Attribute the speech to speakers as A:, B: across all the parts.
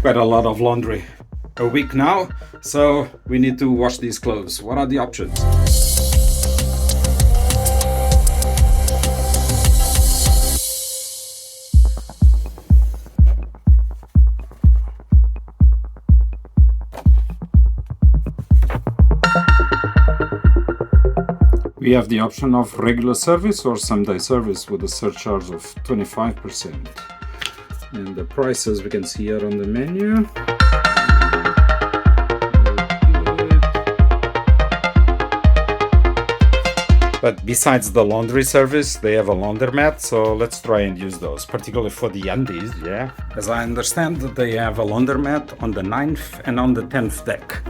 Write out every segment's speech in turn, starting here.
A: Quite a lot of laundry a week now, so we need to wash these clothes. What are the options? We have the option of regular service or same-day service with a surcharge of 25%. And the prices we can see here on the menu. But besides the laundry service, they have a laundromat, so let's try and use those, particularly for the undies, yeah? As I understand, they have a laundromat on the 9th and on the 10th deck.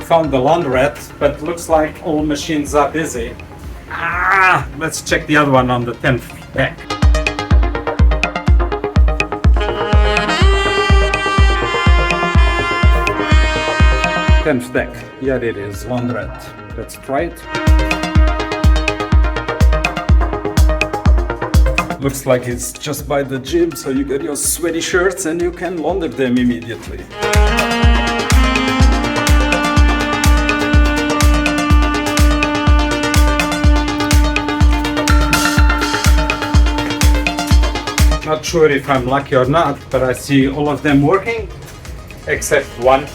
A: Found the laundrette, but looks like all machines are busy. Let's check the other one on the 10th deck. Tenth deck. Here it is, laundrette. Let's try it. Looks like it's just by the gym, so you get your sweaty shirts and you can launder them immediately. Not sure if I'm lucky or not, but I see all of them working, except one.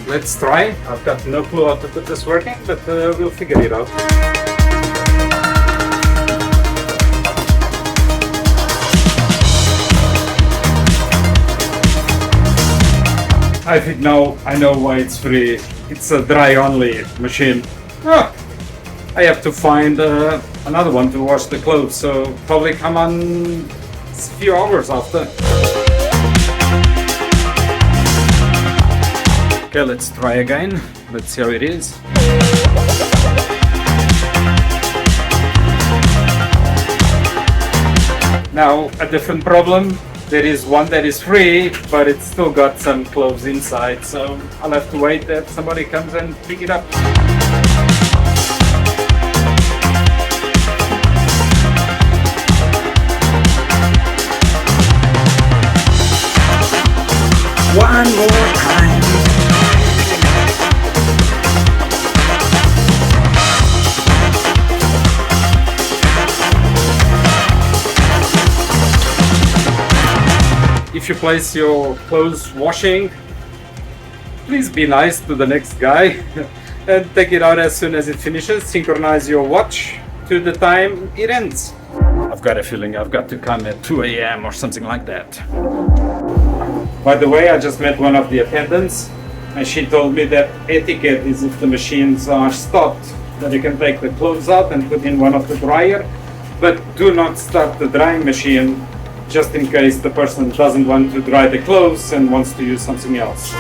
A: Let's try. I've got no clue how to put this working, but we'll figure it out. I think now I know why it's free. It's a dry-only machine. I have to find another one to wash the clothes, so probably come on a few hours after. Okay, let's try again. Let's see how it is. Now, a different problem. There is one that is free, but it's still got some clothes inside, so I'll have to wait that somebody comes and pick it up. One more time. If you place your clothes washing, please be nice to the next guy and take it out as soon as it finishes. Synchronize your watch to the time it ends. I've got a feeling I've got to come at 2 a.m. or something like that. By the way, I just met one of the attendants and she told me that etiquette is if the machines are stopped, that you can take the clothes out and put in one of the dryer, but do not start the drying machine just in case the person doesn't want to dry the clothes and wants to use something else.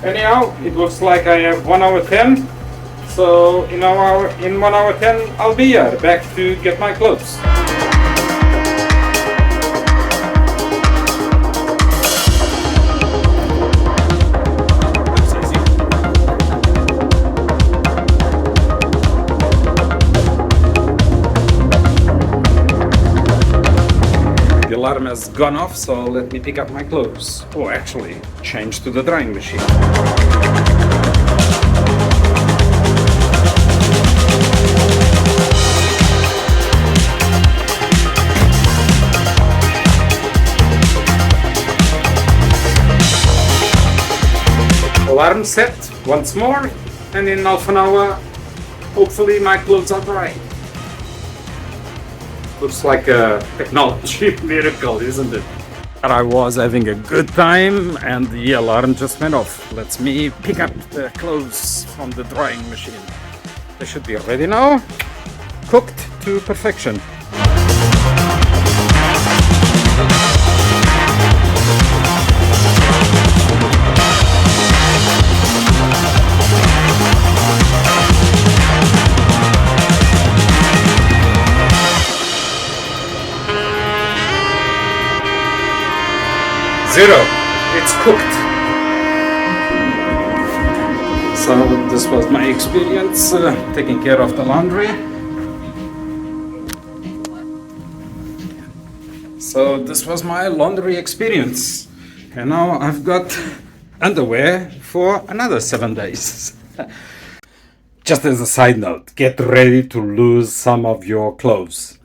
A: Anyhow, it looks like I have 1 hour 10, so in 1 hour 10 I'll be here, back to get my clothes. The alarm has gone off, so let me pick up my clothes. Or actually, change to the drying machine. Alarm set once more, and in half an hour, hopefully my clothes are dry. Looks like a technology miracle, isn't it? I was having a good time and the alarm just went off. Let me pick up the clothes from the drying machine. They should be ready now, cooked to perfection. Zero. It's cooked. So this was my experience taking care of the laundry. So this was my laundry experience. And now I've got underwear for another 7 days. Just as a side note, get ready to lose some of your clothes.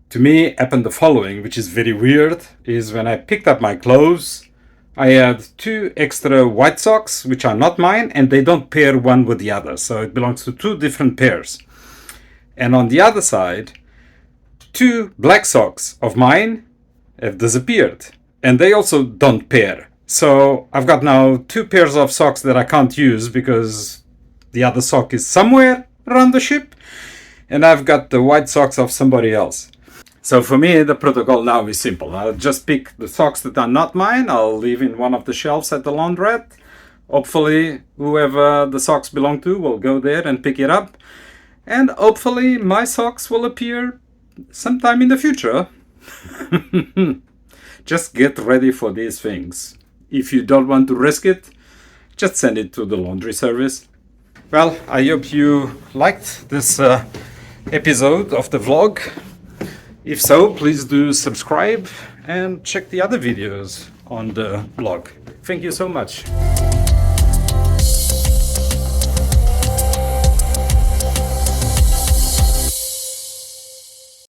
A: To me happened the following, which is very weird, is when I picked up my clothes, I had 2 extra white socks, which are not mine, and they don't pair one with the other. So it belongs to 2 different pairs. And on the other side, 2 black socks of mine have disappeared. And they also don't pair. So I've got now 2 pairs of socks that I can't use because the other sock is somewhere around the ship. And I've got the white socks of somebody else. So for me, the protocol now is simple. I'll just pick the socks that are not mine. I'll leave in one of the shelves at the laundrette. Hopefully, whoever the socks belong to will go there and pick it up. And hopefully, my socks will appear sometime in the future. Just get ready for these things. If you don't want to risk it, just send it to the laundry service. Well, I hope you liked this episode of the vlog. If so, please do subscribe and check the other videos on the blog. Thank you so much.